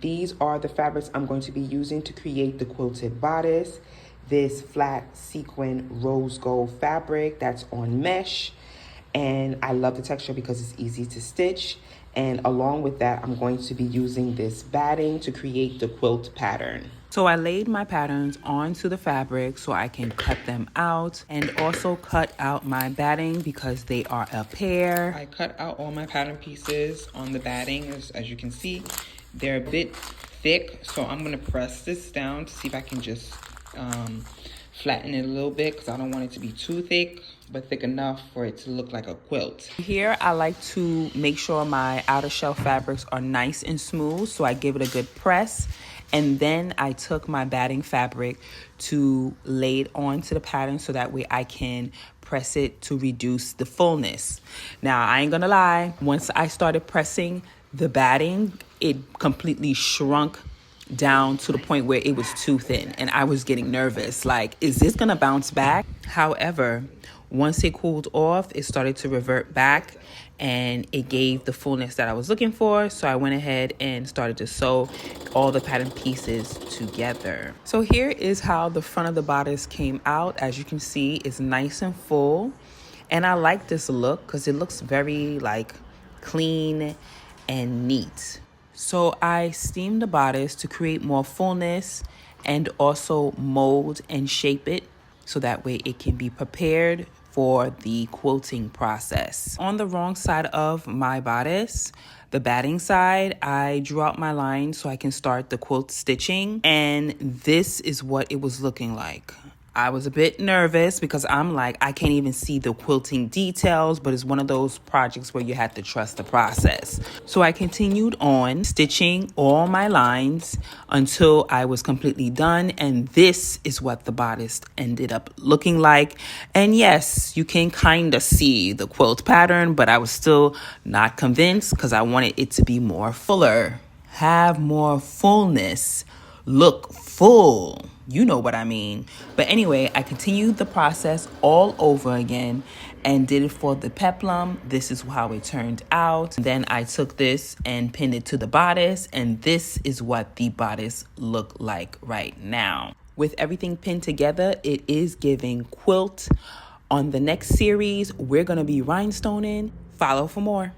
these are the fabrics I'm going to be using to create the quilted bodice. This flat sequin rose gold fabric that's on mesh. And I love the texture because it's easy to stitch. And along with that, I'm going to be using this batting to create the quilt pattern. So I laid my patterns onto the fabric so I can cut them out, and also cut out my batting because they are a pair. I cut out all my pattern pieces on the batting. As you can see, they're a bit thick, so I'm gonna press this down to see if I can just flatten it a little bit, because I don't want it to be too thick, but thick enough for it to look like a quilt. Here, I like to make sure my outer shell fabrics are nice and smooth, so I give it a good press. And then I took my batting fabric to lay it onto the pattern so that way I can press it to reduce the fullness. Now, I ain't gonna lie, once I started pressing the batting, it completely shrunk down to the point where it was too thin, and I was getting nervous, like, is this gonna bounce back? However, once it cooled off, it started to revert back, and it gave the fullness that I was looking for. So I went ahead and started to sew all the pattern pieces together. So here is how the front of the bodice came out. As you can see, it's nice and full, and I like this look because it looks very like clean and neat. So I steamed the bodice to create more fullness and also mold and shape it so that way it can be prepared for the quilting process. On the wrong side of my bodice, the batting side, I drew out my line so I can start the quilt stitching, and this is what it was looking like. I was a bit nervous because I'm like, I can't even see the quilting details, but it's one of those projects where you have to trust the process. So I continued on stitching all my lines until I was completely done. And this is what the bodice ended up looking like. And yes, you can kind of see the quilt pattern, but I was still not convinced because I wanted it to be more fuller, have more fullness, look full. You know what I mean. But anyway, I continued the process all over again and did it for the peplum. This is how it turned out. Then I took this and pinned it to the bodice, and this is what the bodice looked like right now. With everything pinned together, it is giving quilt. On the next series, we're gonna be rhinestoning. Follow for more.